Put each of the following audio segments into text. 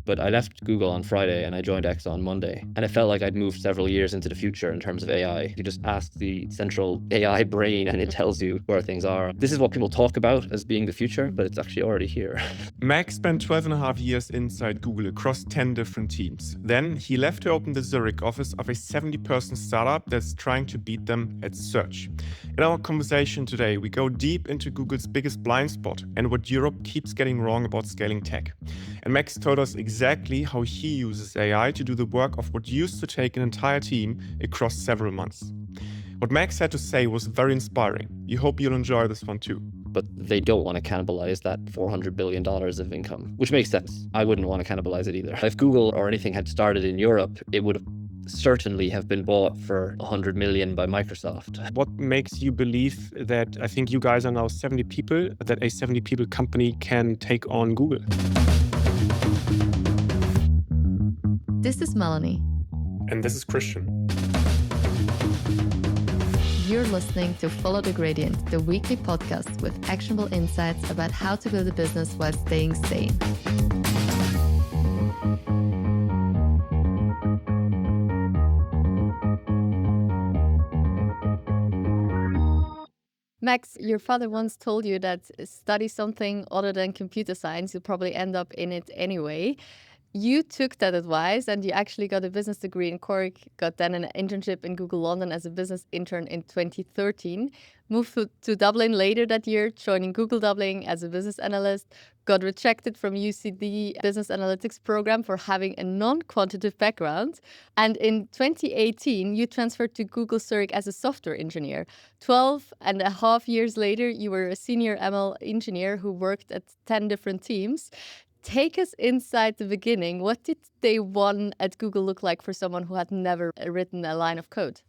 But I left Google on Friday and I joined X on Monday. And it felt like I'd moved several years into the future in terms of AI. You just ask the central AI brain and it tells you where things are. This is what people talk about as being the future, but it's actually already here. Max spent 12 and a half years inside Google across 10 different teams. Then he left to open the Zurich office of a 70-person startup that's trying to beat them at search. In our conversation today, we go deep into Google's biggest blind spot and what Europe keeps getting wrong about scaling tech. And Max told us exactly how he uses AI to do the work of what used to take an entire team across several months. What Max had to say was very inspiring. We hope you'll enjoy this one too. But they don't want to cannibalize that $400 billion of income, which makes sense. I wouldn't want to cannibalize it either. If Google or anything had started in Europe, it would certainly have been bought for 100 million by Microsoft. What makes you believe that, I think you guys are now 70 people, that a 70 people company can take on Google? This is Melanie. And this is Christian. You're listening to Follow the Gradient, the weekly podcast with actionable insights about how to build a business while staying sane. Max, your father once told you that study something other than computer science, you'll probably end up in it anyway. You took that advice and you actually got a business degree in Cork, got then an internship in Google London as a business intern in 2013, moved to Dublin later that year, joining Google Dublin as a business analyst, got rejected from UCD business analytics program for having a non-quantitative background. And in 2018, you transferred to Google Zurich as a software engineer. 12 and a half years later, you were a senior ML engineer who worked at 10 different teams. Take us inside the beginning. What did day one at Google look like for someone who had never written a line of code?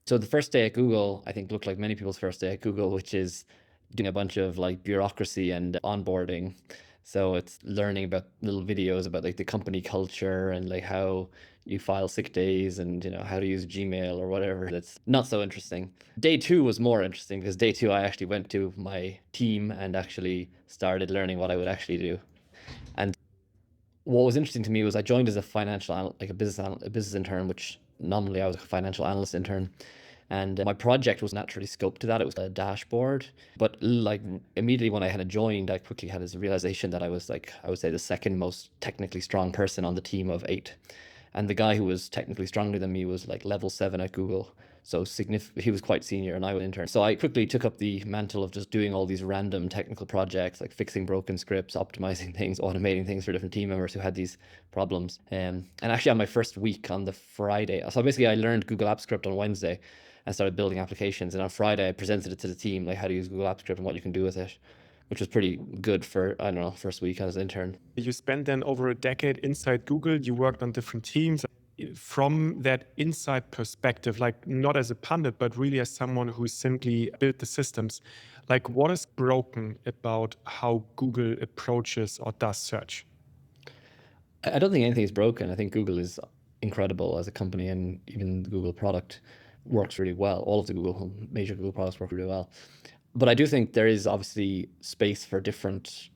So the first day at Google, I think, looked like many people's first day at Google, which is doing a bunch of like bureaucracy and onboarding. So it's learning about little videos about like the company culture and like how you file sick days and, you know, how to use Gmail or whatever. That's not so interesting. Day two was more interesting because day two, I actually went to my team and actually started learning what I would actually do. And what was interesting to me was I joined as a business intern, which nominally I was a financial analyst intern. And my project was naturally scoped to that. It was a dashboard. But like immediately when I had joined, I quickly had this realization that I was like, I would say the second most technically strong person on the team of 8. And the guy who was technically stronger than me was like level 7 at Google. So he was quite senior and I was an intern. So I quickly took up the mantle of just doing all these random technical projects, like fixing broken scripts, optimizing things, automating things for different team members who had these problems. And actually on my first week on the Friday, so basically I learned Google Apps Script on Wednesday and started building applications. And on Friday, I presented it to the team, like how to use Google Apps Script and what you can do with it, which was pretty good for, I don't know, first week as an intern. You spent then over a decade inside Google. You worked on different teams. From that inside perspective, like not as a pundit, but really as someone who simply built the systems, like what is broken about how Google approaches or does search? I don't think anything is broken. I think Google is incredible as a company, and even the Google product works really well. All of the major Google products work really well. But I do think there is obviously space for different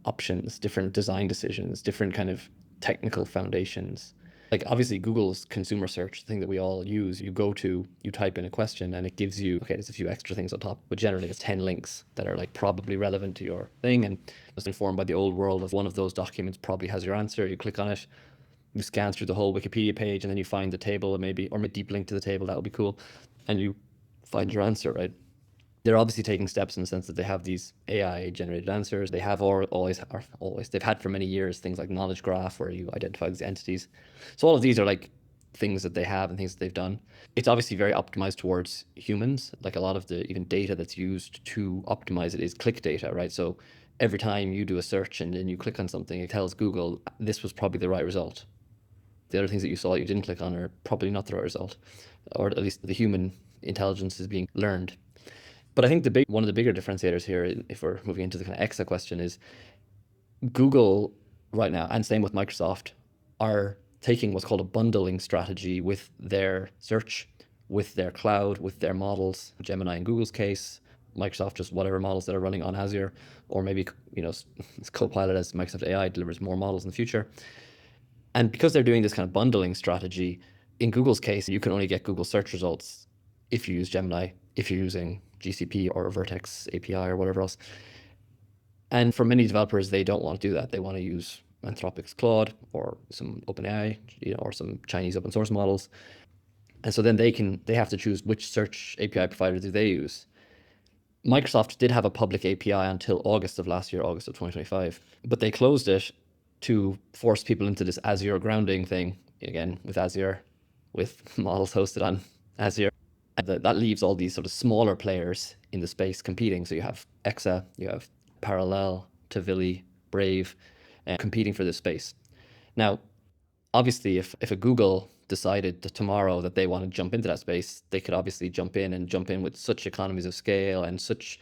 options, different design decisions, different kind of technical foundations. Like obviously Google's consumer search, the thing that we all use, you type in a question and it gives you, okay, there's a few extra things on top, but generally it's 10 links that are like probably relevant to your thing. And it's informed by the old world of one of those documents probably has your answer. You click on it, you scan through the whole Wikipedia page and then you find the table or maybe a deep link to the table, that would be cool. And you find your answer, right? They're obviously taking steps in the sense that they have these AI generated answers. They have they've had for many years things like knowledge graph where you identify these entities. So all of these are like things that they have and things that they've done. It's obviously very optimized towards humans. Like a lot of the even data that's used to optimize it is click data, right? So every time you do a search and then you click on something, it tells Google this was probably the right result. The other things that you saw that you didn't click on are probably not the right result, or at least the human intelligence is being learned. But I think one of the bigger differentiators here, if we're moving into the kind of EXA question, is Google right now, and same with Microsoft, are taking what's called a bundling strategy with their search, with their cloud, with their models, Gemini in Google's case, Microsoft just whatever models that are running on Azure, or maybe, Copilot as Microsoft AI delivers more models in the future. And because they're doing this kind of bundling strategy, in Google's case, you can only get Google search results if you use Gemini, if you're using GCP or Vertex API or whatever else. And for many developers, they don't want to do that. They want to use Anthropic's Claude or some OpenAI, or some Chinese open source models. And so then they have to choose which search API provider do they use. Microsoft did have a public API until August of last year, August of 2025, but they closed it to force people into this Azure grounding thing, again, with Azure, with models hosted on Azure. And that leaves all these sort of smaller players in the space competing. So you have Exa, you have Parallel, Tavili, Brave, competing for this space. Now, obviously, if a Google decided tomorrow that they want to jump into that space, they could obviously jump in with such economies of scale and such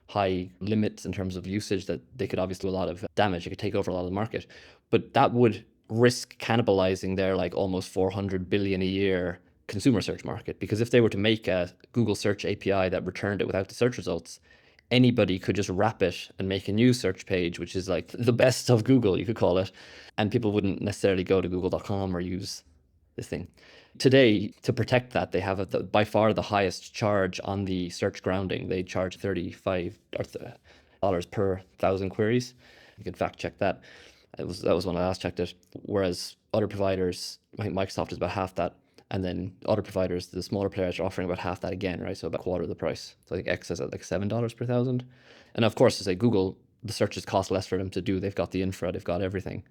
high limits in terms of usage that they could obviously do a lot of damage. It could take over a lot of the market, but that would risk cannibalizing their like almost 400 billion a year consumer search market. Because if they were to make a Google search API that returned it without the search results, anybody could just wrap it and make a new search page, which is like the best of Google, you could call it. And people wouldn't necessarily go to google.com or use this thing. Today, to protect that, they have by far the highest charge on the search grounding. They charge $35 per 1,000 queries. You can fact check that. That was when I last checked it. Whereas other providers, I think Microsoft is about half that. And then other providers, the smaller players, are offering about half that again, right? So about a quarter of the price. So I think X is at like $7 per 1,000. And of course, to say Google, the searches cost less for them to do. They've got the infra, they've got everything.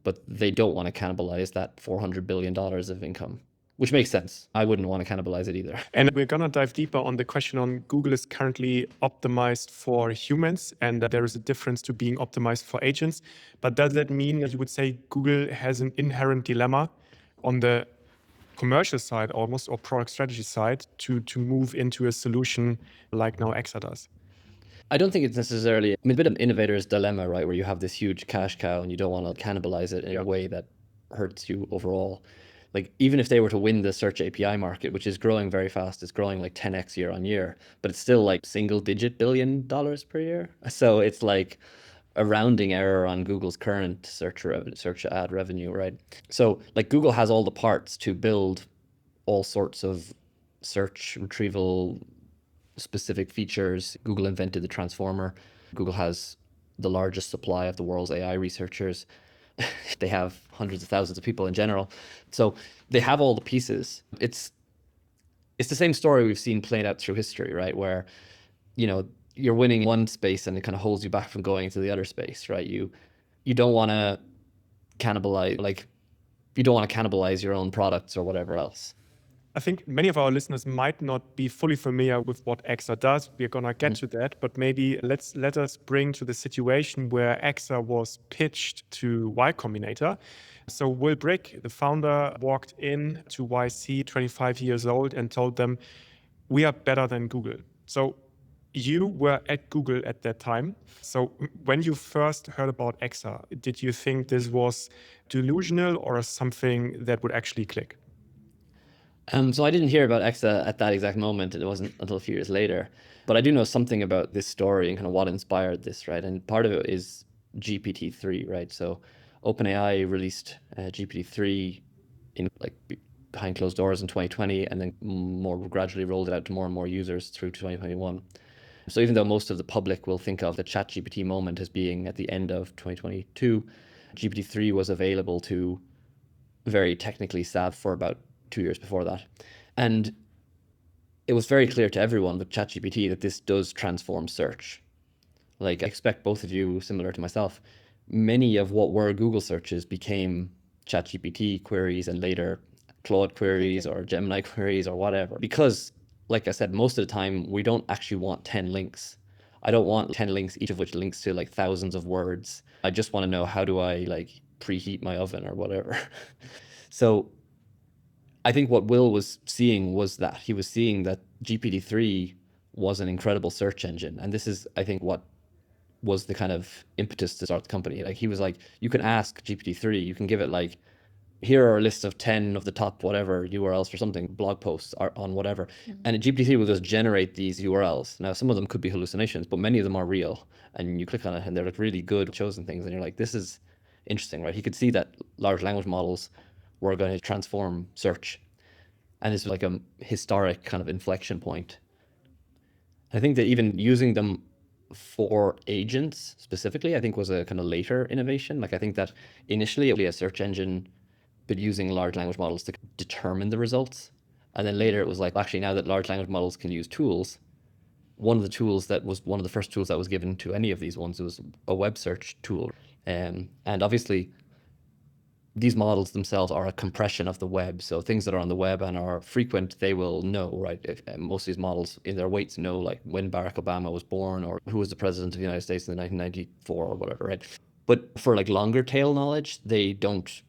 But they don't want to cannibalize that $400 billion of income, which makes sense. I wouldn't want to cannibalize it either. And we're going to dive deeper on the question on Google is currently optimized for humans, and that there is a difference to being optimized for agents. But does that mean that you would say Google has an inherent dilemma on the commercial side almost, or product strategy side, to move into a solution like now Exa does? I don't think it's necessarily, a bit of an innovator's dilemma, right? Where you have this huge cash cow and you don't want to cannibalize it in a way that hurts you overall. Like, even if they were to win the search API market, which is growing very fast, it's growing like 10x year on year, but it's still like single-digit $billion per year. So it's like a rounding error on Google's current search ad revenue, right? So like Google has all the parts to build all sorts of search retrieval specific features. Google invented the transformer. Google has the largest supply of the world's AI researchers. They have hundreds of thousands of people in general. So they have all the pieces. It's the same story we've seen played out through history, right? Where, you're winning one space and it kind of holds you back from going into the other space, right? You don't want to cannibalize your own products or whatever else. I think many of our listeners might not be fully familiar with what Exa does. We're going to get to that, but maybe let us bring to the situation where Exa was pitched to Y Combinator. So Will Brick, the founder, walked in to YC, 25 years old, and told them, we are better than Google. So you were at Google at that time. So when you first heard about Exa, did you think this was delusional or something that would actually click? So I didn't hear about Exa at that exact moment. It wasn't until a few years later. But I do know something about this story and kind of what inspired this, right? And part of it is GPT-3, right? So OpenAI released GPT-3 in behind closed doors in 2020, and then more gradually rolled it out to more and more users through 2021. So even though most of the public will think of the ChatGPT moment as being at the end of 2022, GPT-3 was available to very technically savvy for about 2 years before that. And it was very clear to everyone with ChatGPT that this does transform search. Like, I expect both of you, similar to myself, many of what were Google searches became ChatGPT queries and later Claude queries or Gemini queries or whatever. Because, like I said, most of the time, we don't actually want 10 links. I don't want 10 links, each of which links to like thousands of words. I just want to know, how do I like preheat my oven or whatever. So I think what Will was seeing was that he was seeing that GPT-3 was an incredible search engine. And this is, I think, what was the kind of impetus to start the company. Like, he was like, you can ask GPT-3, you can give it like here are a list of 10 of the top whatever URLs for something, blog posts are on whatever. And GPT will just generate these URLs. Now, some of them could be hallucinations, but many of them are real. And you click on it and they're like really good chosen things. And you're like, this is interesting, right? He could see that large language models were going to transform search. And it's like a historic kind of inflection point. I think that even using them for agents specifically, I think was a kind of later innovation. Like I think that initially it was a search engine, but using large language models to determine the results. And then later it was like, actually, now that large language models can use tools, one of the tools that was one of the first tools that was given to any of these ones was a web search tool. And obviously, these models themselves are a compression of the web. So things that are on the web and are frequent, they will know, right? Most of these models in their weights know like when Barack Obama was born or who was the president of the United States in the 1994 or whatever, right? But for like longer tail knowledge, they don't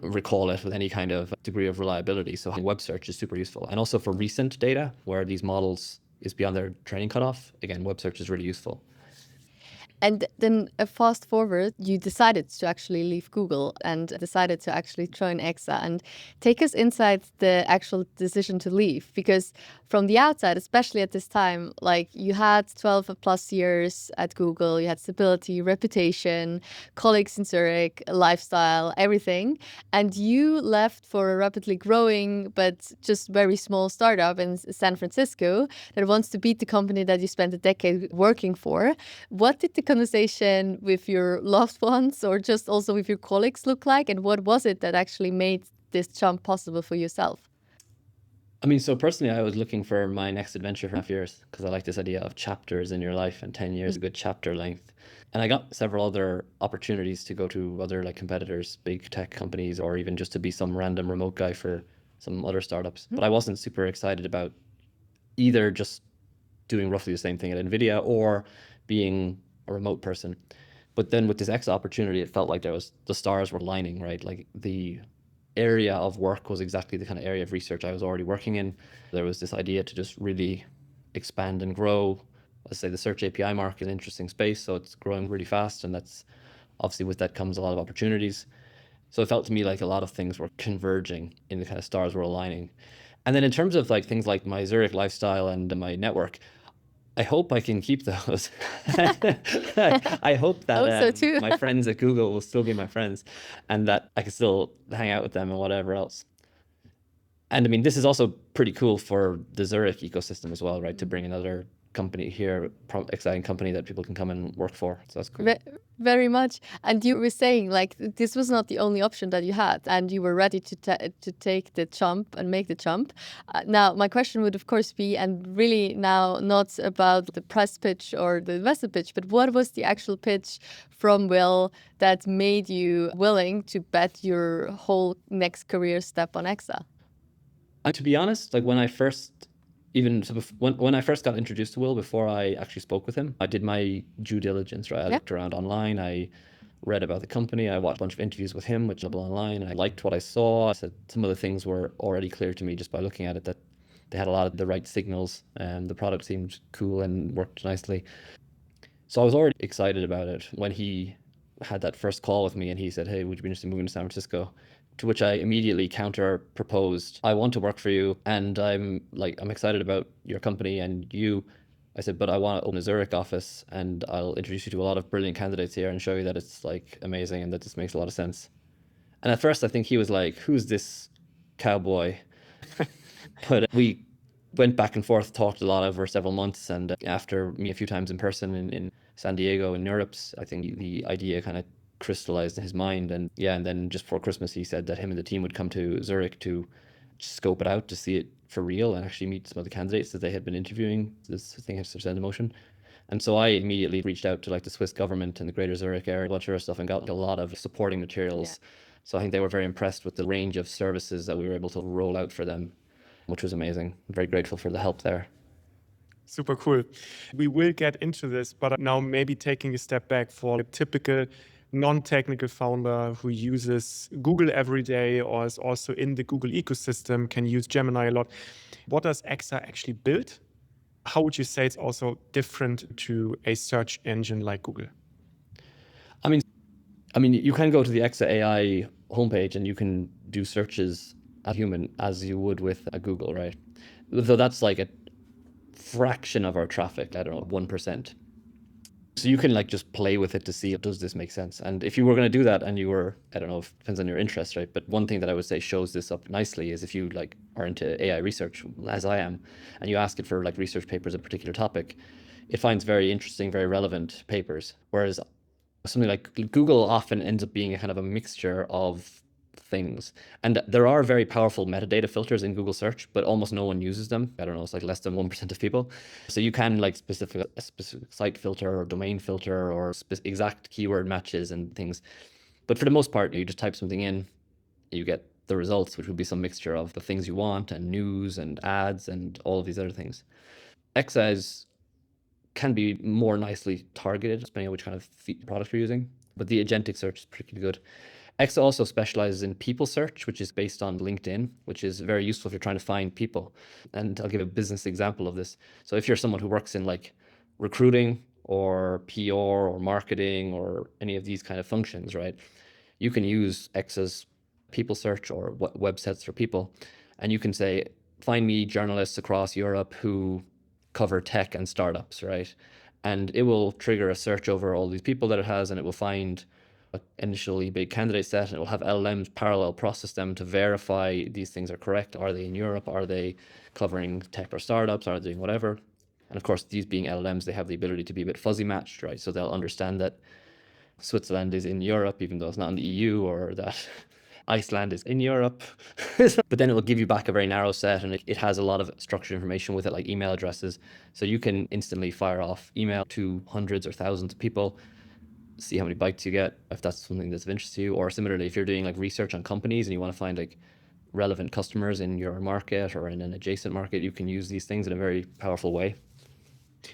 recall it with any kind of degree of reliability. So web search is super useful. And also for recent data where these models is beyond their training cutoff, again, web search is really useful. And then fast forward, you decided to actually leave Google and decided to actually join EXA. And take us inside the actual decision to leave, because from the outside, especially at this time, like you had 12 plus years at Google, you had stability, reputation, colleagues in Zurich, lifestyle, everything. And you left for a rapidly growing but just very small startup in San Francisco that wants to beat the company that you spent a decade working for. What did the conversation with your loved ones or just also with your colleagues look like? And what was it that actually made this jump possible for yourself? I mean, so personally, I was looking for my next adventure for 5 years because I like this idea of chapters in your life, and 10 years is a good chapter length. And I got several other opportunities to go to other like competitors, big tech companies, or even just to be some random remote guy for some other startups. But I wasn't super excited about either just doing roughly the same thing at NVIDIA or being a remote person. But then with this X opportunity, it felt like the stars were lining, right? Like the area of work was exactly the kind of area of research I was already working in. There was this idea to just really expand and grow. Let's say the search API market is an interesting space, so it's growing really fast, and that's obviously with that comes a lot of opportunities. So it felt to me like a lot of things were converging in the kind of stars were aligning. And then in terms of like things like my Zurich lifestyle and my network, I hope I can keep those. I hope that Hope so too. my friends at Google will still be my friends and that I can still hang out with them and whatever else. And I mean, this is also pretty cool for the Zurich ecosystem as well, right? To bring another company here, exciting company that people can come and work for. So that's cool. Very much. And you were saying like this was not the only option that you had, and you were ready to take the jump and make the jump. Now, my question would of course be, and really now not about the press pitch or the investor pitch, but what was the actual pitch from Will that made you willing to bet your whole next career step on EXA? And to be honest, like when I first when I first got introduced to Will, before I actually spoke with him, I did my due diligence, right? I looked around online, I read about the company, I watched a bunch of interviews with him, which are online, and I liked what I saw. I said some of the things were already clear to me just by looking at it, that they had a lot of the right signals and the product seemed cool and worked nicely. So I was already excited about it when he had that first call with me and he said, "Hey, would you be interested in moving to San Francisco?" To which I immediately counter proposed, "I want to work for you and I'm excited about your company and you." I said, "But I want to open a Zurich office and I'll introduce you to a lot of brilliant candidates here and show you that it's like amazing and that this makes a lot of sense." And at first I think he was like, "Who's this cowboy?" But we went back and forth, talked a lot over several months, and after meeting a few times in person in San Diego in Europe, I think the idea kind of crystallized in his mind. And yeah, and then just before Christmas, he said that him and the team would come to Zurich to scope it out, to see it for real, and actually meet some of the candidates that they had been interviewing. This thing has set in motion. And so I immediately reached out to like the Swiss government and the greater Zurich area, a bunch of stuff, and got a lot of supporting materials. So I think they were very impressed with the range of services that we were able to roll out for them, which was amazing. I'm very grateful for the help there. Super cool. We will get into this, but now maybe taking a step back for a typical non-technical founder who uses Google every day or is also in the Google ecosystem, can use Gemini a lot. What does EXA actually build? How would you say it's also different to a search engine like Google? I mean, I mean, you can go to the Exa AI homepage and you can do searches as human as you would with a Google, right? Though that's like a fraction of our traffic, I don't know, 1%. So you can like just play with it to see, does this make sense? And if you were going to do that and you were, I don't know, if, depends on your interest, right? But one thing that I would say shows this up nicely is if you like are into AI research, as I am, and you ask it for like research papers on a particular topic, it finds very interesting, very relevant papers. Whereas something like Google often ends up being a kind of a mixture of things. And there are very powerful metadata filters in Google search, but almost no one uses them. I don't know, it's like less than 1% of people. So you can like a specific site filter or domain filter or exact keyword matches and things. But for the most part, you just type something in, you get the results, which would be some mixture of the things you want and news and ads and all of these other things. Exa can be more nicely targeted, depending on which kind of product you're using. But the agentic search is pretty good. Exa also specializes in people search, which is based on LinkedIn, which is very useful if you're trying to find people. And I'll give a business example of this. So if you're someone who works in like recruiting or PR or marketing or any of these kind of functions, right? You can use Exa's people search or websites for people, and you can say, find me journalists across Europe who cover tech and startups, right? And it will trigger a search over all these people that it has, and it will find an initially big candidate set, and it will have LLMs parallel process them to verify these things are correct. Are they in Europe? Are they covering tech or startups? Are they doing whatever? And of course, these being LLMs, they have the ability to be a bit fuzzy matched, right? So they'll understand that Switzerland is in Europe, even though it's not in the EU, or that Iceland is in Europe. But then it will give you back a very narrow set, and it has a lot of structured information with it, like email addresses. So you can instantly fire off email to hundreds or thousands of people, see how many bites you get, if that's something that's of interest to you. Or similarly, if you're doing like research on companies and you want to find like relevant customers in your market or in an adjacent market, you can use these things in a very powerful way.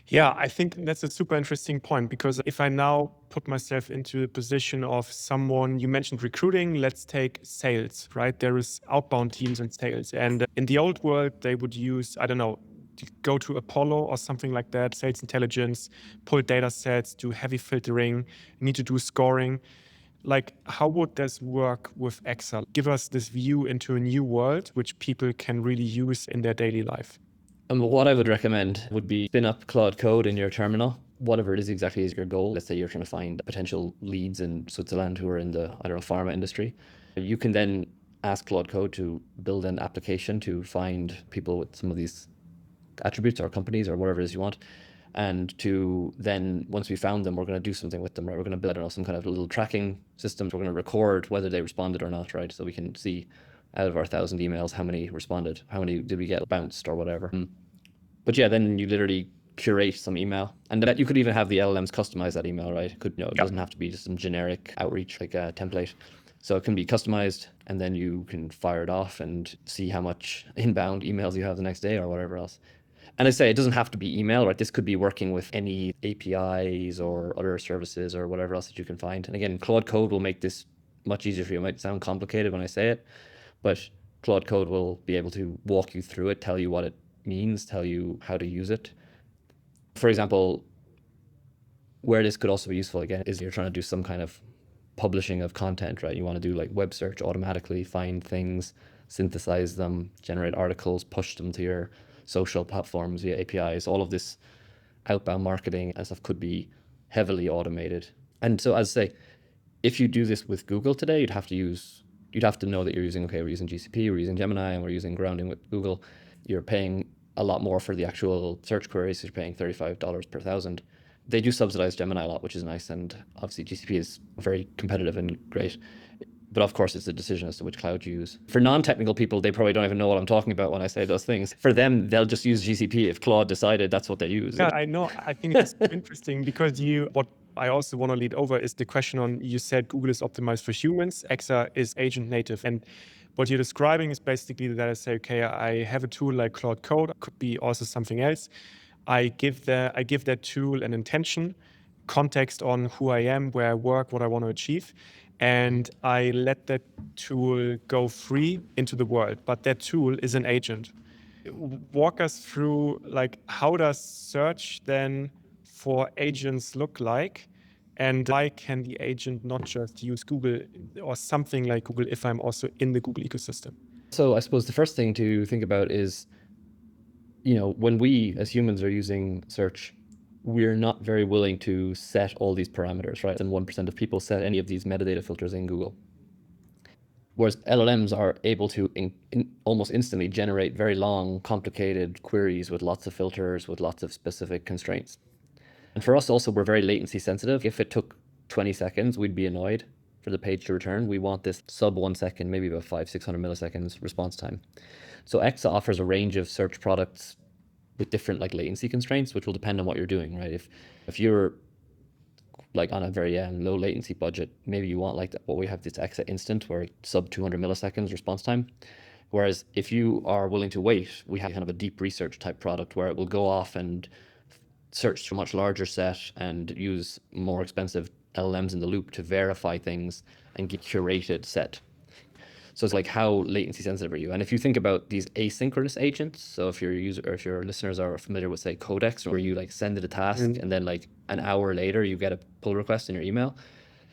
Yeah, I think that's a super interesting point, because if I now put myself into the position of someone, you mentioned recruiting, let's take sales, right? There is outbound teams and sales. And in the old world, they would use, I don't know, to go to Apollo or something like that, sales intelligence, pull data sets, do heavy filtering, need to do scoring. Like, how would this work with Excel? Give us this view into a new world, which people can really use in their daily life. And what I would recommend would be spin up Claude Code in your terminal, whatever it is exactly is your goal. Let's say you're trying to find potential leads in Switzerland who are in the, I don't know, pharma industry. You can then ask Claude Code to build an application to find people with some of these attributes or companies or whatever it is you want. And to then, once we found them, we're going to do something with them, right? We're going to build, I don't know, some kind of little tracking systems. We're going to record whether they responded or not, right? So we can see out of our 1,000 emails, how many responded, how many did we get bounced or whatever. But yeah, then you literally curate some email, and that you could even have the LLMs customize that email, right? It could, it doesn't have to be just some generic outreach like a template. So it can be customized, and then you can fire it off and see how much inbound emails you have the next day or whatever else. And I say it doesn't have to be email, right? This could be working with any APIs or other services or whatever else that you can find. And again, Claude Code will make this much easier for you. It might sound complicated when I say it, but Claude Code will be able to walk you through it, tell you what it means, tell you how to use it. For example, where this could also be useful again is you're trying to do some kind of publishing of content, right? You want to do like web search automatically, find things, synthesize them, generate articles, push them to your social platforms via APIs. All of this outbound marketing and stuff could be heavily automated. And so, as I say, if you do this with Google today, you'd have to know that you're using, okay, we're using GCP, we're using Gemini, and we're using grounding with Google. You're paying a lot more for the actual search queries. So you're paying $35 per thousand. They do subsidize Gemini a lot, which is nice. And obviously GCP is very competitive and great. But of course, it's a decision as to which cloud you use. For non-technical people, they probably don't even know what I'm talking about when I say those things. For them, they'll just use GCP if Claude decided that's what they use. Yeah, I know. I think it's interesting, because what I also want to lead over is the question on, you said Google is optimized for humans, Exa is agent native. And what you're describing is basically that I say, okay, I have a tool like Claude Code, could be also something else. I give that tool an intention, context on who I am, where I work, what I want to achieve, and I let that tool go free into the world. But that tool is an agent. Walk us through, like, how does search then for agents look like, And why can the agent not just use Google or something like Google if I'm also in the Google ecosystem? So I suppose the first thing to think about is, when we as humans are using search, we're not very willing to set all these parameters, right? And 1% of people set any of these metadata filters in Google. Whereas LLMs are able to almost instantly generate very long, complicated queries with lots of filters, with lots of specific constraints. And for us also, we're very latency sensitive. If it took 20 seconds, we'd be annoyed for the page to return. We want this sub 1 second, maybe about 500-600 milliseconds response time. So Exa offers a range of search products with different latency constraints, which will depend on what you're doing, right? If you're on a very low latency budget, maybe you want what we have, this Exa Instant, where sub 200 milliseconds response time. Whereas if you are willing to wait, we have kind of a deep research type product where it will go off and search to a much larger set and use more expensive LLMs in the loop to verify things and get curated set. So it's how latency sensitive are you? And if you think about these asynchronous agents, so if your user or if your listeners are familiar with, say, Codex, where you send it a task and then an hour later you get a pull request in your email,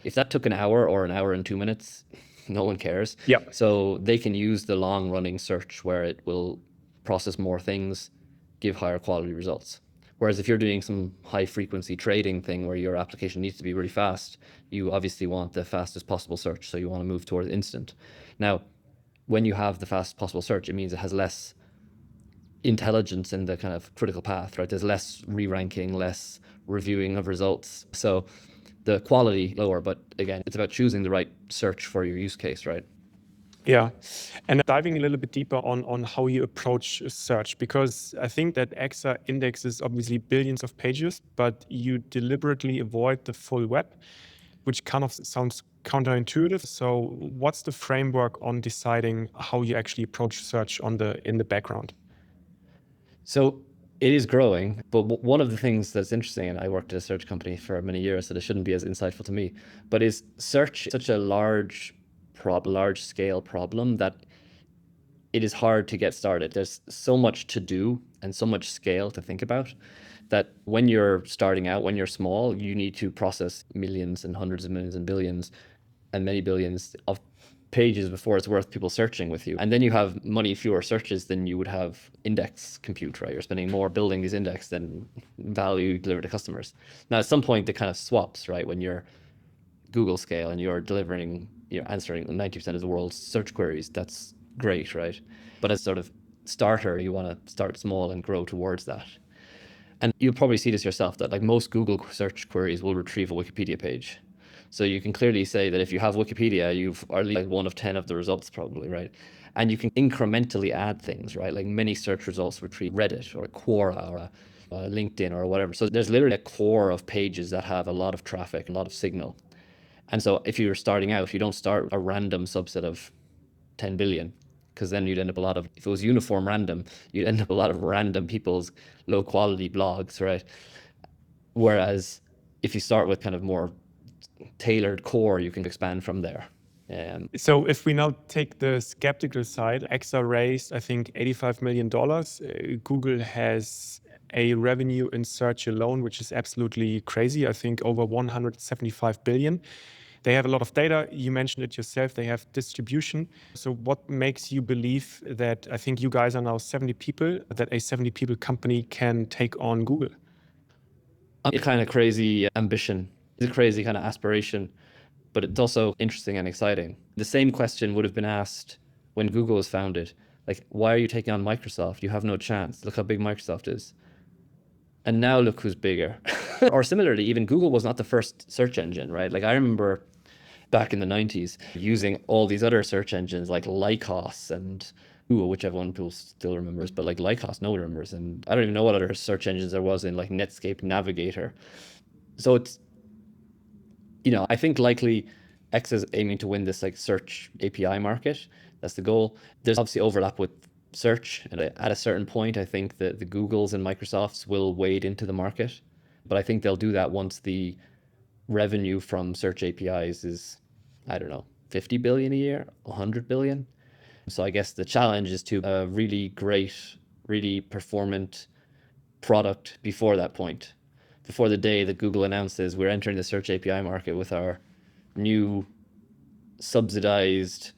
if that took an hour or an hour and 2 minutes, no one cares. Yeah. So they can use the long running search where it will process more things, give higher quality results. Whereas if you're doing some high frequency trading thing where your application needs to be really fast, you obviously want the fastest possible search. So you want to move towards instant. Now, when you have the fastest possible search, it means it has less intelligence in the kind of critical path, right? There's less re-ranking, less reviewing of results. So the quality lower, but again, it's about choosing the right search for your use case, right? Yeah. And diving a little bit deeper on how you approach search, because I think that Exa indexes obviously billions of pages, but you deliberately avoid the full web, which kind of sounds counterintuitive. So what's the framework on deciding how you actually approach search in the background? So it is growing, but one of the things that's interesting, and I worked at a search company for many years, so it shouldn't be as insightful to me, but is search such a large scale problem that it is hard to get started. There's so much to do and so much scale to think about that when you're starting out, when you're small, you need to process millions and hundreds of millions and billions and many billions of pages before it's worth people searching with you. And then you have many fewer searches than you would have index compute, right? You're spending more building these index than value delivered to customers. Now, at some point, it kind of swaps, right? When you're Google scale and you're answering 90% of the world's search queries, that's great, right? But as sort of starter, you want to start small and grow towards that. And you'll probably see this yourself, that most Google search queries will retrieve a Wikipedia page. So you can clearly say that if you have Wikipedia, you've at least 1 of 10 of the results probably, right? And you can incrementally add things, right? Many search results retrieve Reddit or Quora or LinkedIn or whatever. So there's literally a core of pages that have a lot of traffic, a lot of signal. And so if you're starting out, you don't start a random subset of 10 billion, because then you'd end up if it was uniform random, you'd end up a lot of random people's low quality blogs, right? Whereas if you start with kind of more tailored core, you can expand from there. So if we now take the skeptical side, Exa raised, I think, $85 million. Google has a revenue in search alone, which is absolutely crazy. I think over 175 billion. They have a lot of data. You mentioned it yourself. They have distribution. So what makes you believe that, I think you guys are now 70 people, that a 70 people company can take on Google? It's kind of crazy ambition. It's a crazy kind of aspiration, but it's also interesting and exciting. The same question would have been asked when Google was founded. Why are you taking on Microsoft? You have no chance. Look how big Microsoft is. And now look who's bigger. Or similarly, even Google was not the first search engine, right? I remember back in the 90s using all these other search engines like Lycos and whichever one people still remembers, but Lycos, no one remembers. And I don't even know what other search engines there was in Netscape Navigator. So it's, I think likely X is aiming to win this search API market. That's the goal. There's obviously overlap with search, and at a certain point, I think that the Googles and Microsofts will wade into the market, but I think they'll do that once the revenue from search APIs is, I don't know, 50 billion a year, 100 billion. So I guess the challenge is to a really great, really performant product before that point. before the day that Google announces we're entering the search API market with our new subsidized,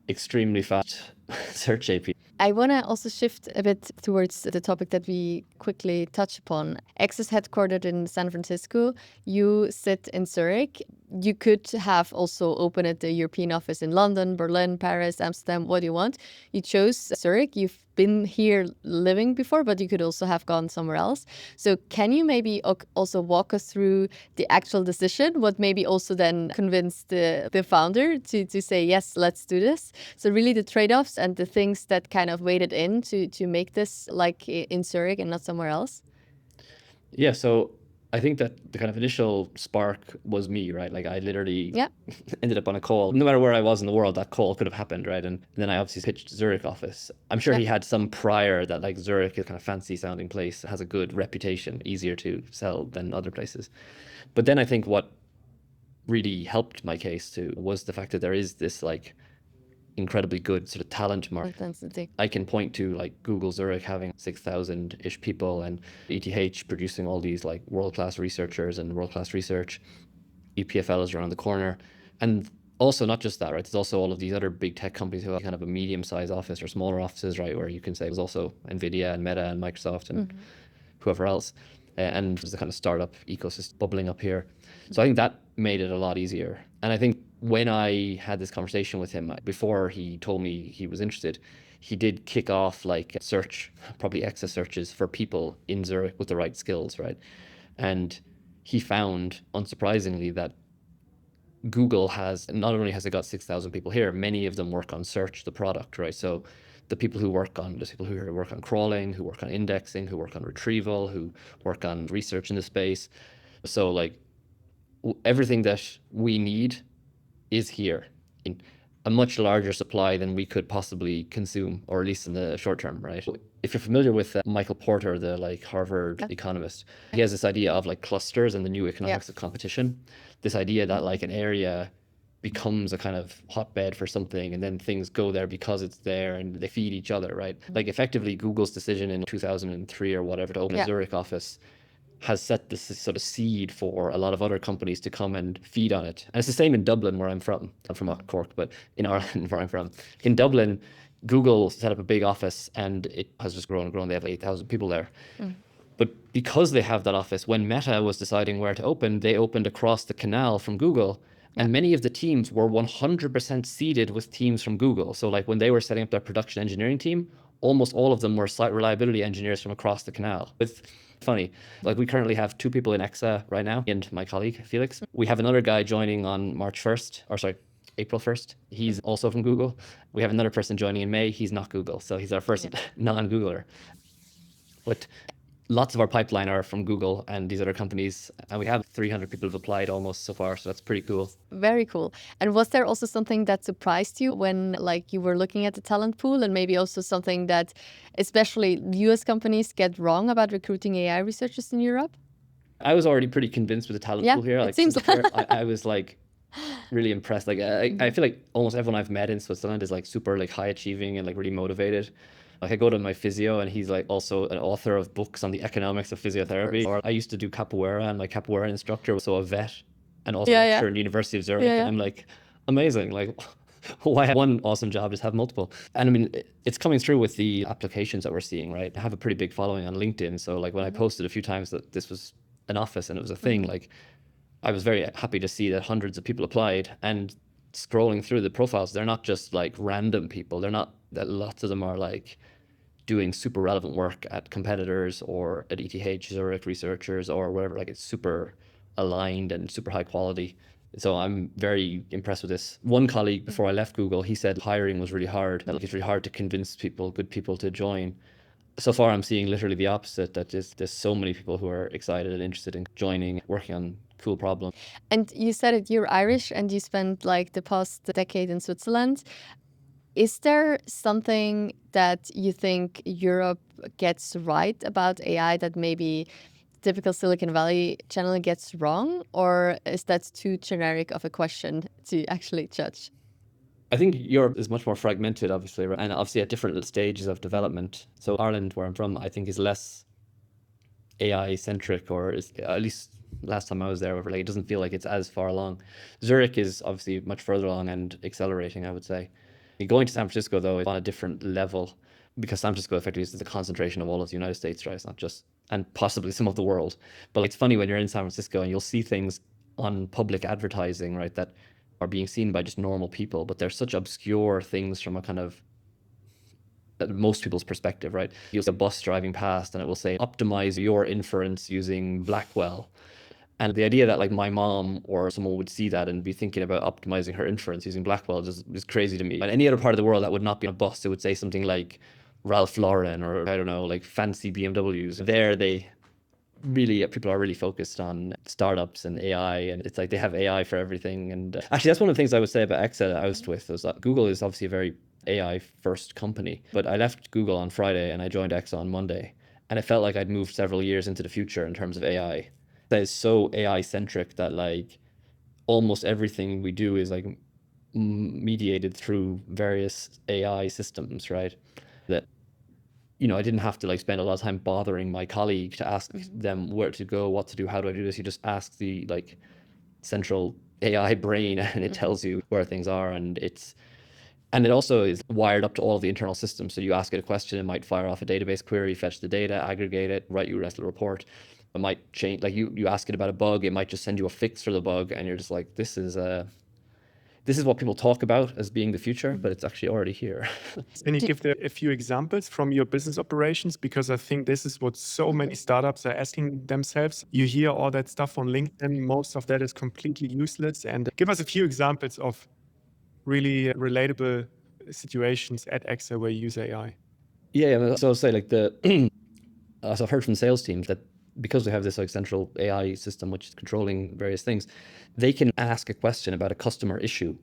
extremely fast search API. I want to also shift a bit towards the topic that we quickly touch upon. X is headquartered in San Francisco. You sit in Zurich. You could have also opened the European office in London, Berlin, Paris, Amsterdam, what do you want. You chose Zurich. You've been here living before, but you could also have gone somewhere else. So can you maybe also walk us through the actual decision? What maybe also then convinced the founder to say, yes, let's do this? So really the trade-offs and the things that kind of weighted in to make this like in Zurich and not somewhere else? Yeah, so I think that the kind of initial spark was me, right? Like I literally ended up on a call. No matter where I was in the world, that call could have happened, right? And then I obviously pitched Zurich office. I'm sure he had some prior that like Zurich is kind of fancy sounding place, has a good reputation, easier to sell than other places. But then I think what really helped my case too was the fact that there is this like incredibly good sort of talent market. I can point to like Google Zurich having 6,000-ish people and ETH producing all these like world-class researchers and world-class research. EPFL is around the corner. And also not just that, right? There's also all of these other big tech companies who have kind of a medium-sized office or smaller offices, right? Where you can say there's also NVIDIA and Meta and Microsoft and whoever else. And there's a kind of startup ecosystem bubbling up here. So I think that made it a lot easier. And I think when I had this conversation with him, before he told me he was interested, he did kick off like search, probably excess searches for people in Zurich with the right skills, right? And he found, unsurprisingly, that Google has, not only has it got 6,000 people here, many of them work on search, the product, right? So the people who work on, there's people who work on crawling, who work on indexing, who work on retrieval, who work on research in the space. So like everything that we need is here in a much larger supply than we could possibly consume, or at least in the short term, right? If you're familiar with Michael Porter, the like Harvard economist, he has this idea of like clusters and the new economics of competition. This idea that like an area becomes a kind of hotbed for something and then things go there because it's there and they feed each other, right? Like effectively Google's decision in 2003 or whatever to open a Zurich office has set this sort of seed for a lot of other companies to come and feed on it. And it's the same in Dublin, where I'm from. I'm from Cork, but in Ireland, where I'm from. In Dublin, Google set up a big office and it has just grown and grown. They have 8,000 people there. But because they have that office, when Meta was deciding where to open, they opened across the canal from Google. And many of the teams were 100% seeded with teams from Google. So like when they were setting up their production engineering team, almost all of them were site reliability engineers from across the canal. It's funny, like we currently have 2 people in EXA right now, and my colleague, Felix. We have another guy joining on April 1st. He's also from Google. We have another person joining in May. He's not Google. So he's our first non-Googler. But lots of our pipeline are from Google and these other companies. And we have 300 people who've applied almost so far. So that's pretty cool. Very cool. And was there also something that surprised you when like you were looking at the talent pool, and maybe also something that especially US companies get wrong about recruiting AI researchers in Europe? I was already pretty convinced with the talent pool here. It seems I was like really impressed. Like I feel like almost everyone I've met in Switzerland is like super like high achieving and like really motivated. Like I go to my physio and he's like also an author of books on the economics of physiotherapy. Or I used to do capoeira, and my capoeira instructor was so a vet and also a lecturer in the University of Zurich. And I'm like, amazing. Like why have one awesome job, just have multiple? And I mean, it's coming through with the applications that we're seeing, right? I have a pretty big following on LinkedIn. So like when I posted a few times that this was an office and it was a thing, like I was very happy to see that hundreds of people applied. And scrolling through the profiles, they're not just like random people. They're not, that lots of them are like doing super relevant work at competitors or at ETH, Zurich researchers or wherever. Like it's super aligned and super high quality. So I'm very impressed with this. One colleague before I left Google, he said hiring was really hard. Like it's really hard to convince people, good people to join. So far, I'm seeing literally the opposite, that there's so many people who are excited and interested in joining, working on cool problems. And you said it, you're Irish and you spent like the past decade in Switzerland. Is there something that you think Europe gets right about AI that maybe typical Silicon Valley generally gets wrong? Or is that too generic of a question to actually judge? I think Europe is much more fragmented, obviously, and obviously at different stages of development. So Ireland, where I'm from, I think is less AI centric, or at least last time I was there, like it doesn't feel like it's as far along. Zurich is obviously much further along and accelerating, I would say. Going to San Francisco though is on a different level, because San Francisco effectively is the concentration of all of the United States, right? It's not just, and possibly some of the world. But it's funny when you're in San Francisco and you'll see things on public advertising, right, that are being seen by just normal people, but they're such obscure things from a kind of most people's perspective, right? You'll see a bus driving past and it will say, optimize your inference using Blackwell. And the idea that like my mom or someone would see that and be thinking about optimizing her inference using Blackwell is crazy to me. In any other part of the world, that would not be on a bus. It would say something like Ralph Lauren, or I don't know, like fancy BMWs. There, people are really focused on startups and AI, and it's like they have AI for everything. And actually, that's one of the things I would say about Exa that I was with, is that Google is obviously a very AI first company. But I left Google on Friday and I joined Exa on Monday, and it felt like I'd moved several years into the future in terms of AI. That is so AI centric that like almost everything we do is like mediated through various AI systems, right? That I didn't have to like spend a lot of time bothering my colleague to ask them where to go, what to do, how do I do this. You just ask the like central AI brain and it tells you where things are, and it also is wired up to all of the internal systems. So you ask it a question, it might fire off a database query, fetch the data, aggregate it, write you a nice little report. It might change, like you ask it about a bug, it might just send you a fix for the bug, and you're just like, this is what people talk about as being the future, but it's actually already here. Can you give a few examples from your business operations? Because I think this is what so many startups are asking themselves. You hear all that stuff on LinkedIn. Most of that is completely useless. And give us a few examples of really relatable situations at Exa where you use AI. Yeah. So I'll say like so I've heard from sales teams that because we have this like central AI system which is controlling various things, they can ask a question about a customer issue.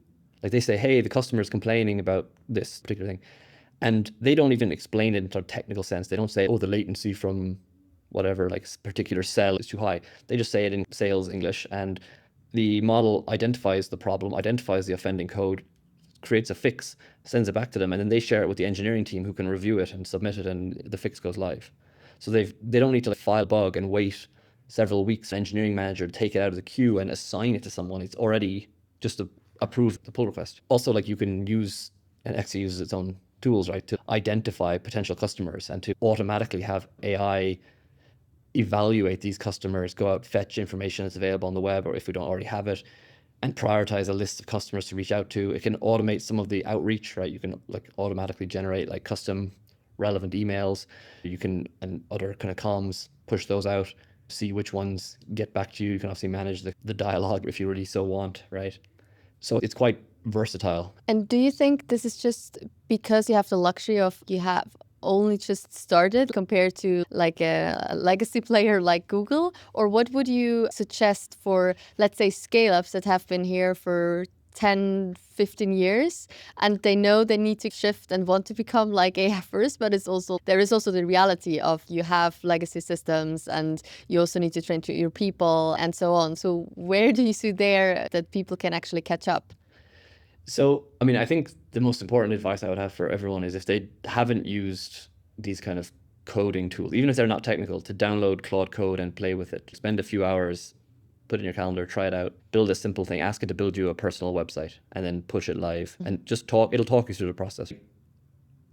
Like they say, hey, the customer is complaining about this particular thing. And they don't even explain it in a technical sense. They don't say, oh, the latency from whatever, like particular cell is too high. They just say it in sales English, and the model identifies the problem, identifies the offending code, creates a fix, sends it back to them, and then they share it with the engineering team who can review it and submit it, and the fix goes live. So they don't need to like file a bug and wait several weeks for an engineering manager to take it out of the queue and assign it to someone. It's already just approved the pull request. Also, like you can use, and Exa uses its own tools, right, to identify potential customers and to automatically have AI evaluate these customers, go out, fetch information that's available on the web, or if we don't already have it, and prioritize a list of customers to reach out to. It can automate some of the outreach, right? You can like automatically generate like custom relevant emails. You can, and other kind of comms, push those out, see which ones get back to you. You can obviously manage the dialogue if you really so want, right? So it's quite versatile. And do you think this is just because you have the luxury of you have only just started compared to like a legacy player like Google? Or what would you suggest for, let's say, scale-ups that have been here for 10, 15 years and they know they need to shift and want to become like AI first, but there is also the reality of you have legacy systems and you also need to train your people and so on. So where do you see there that people can actually catch up? So, I mean, I think the most important advice I would have for everyone is if they haven't used these kind of coding tools, even if they're not technical, to download Claude Code and play with it. Spend a few hours, put it in your calendar, try it out, build a simple thing, ask it to build you a personal website, and then push it live and just it'll talk you through the process.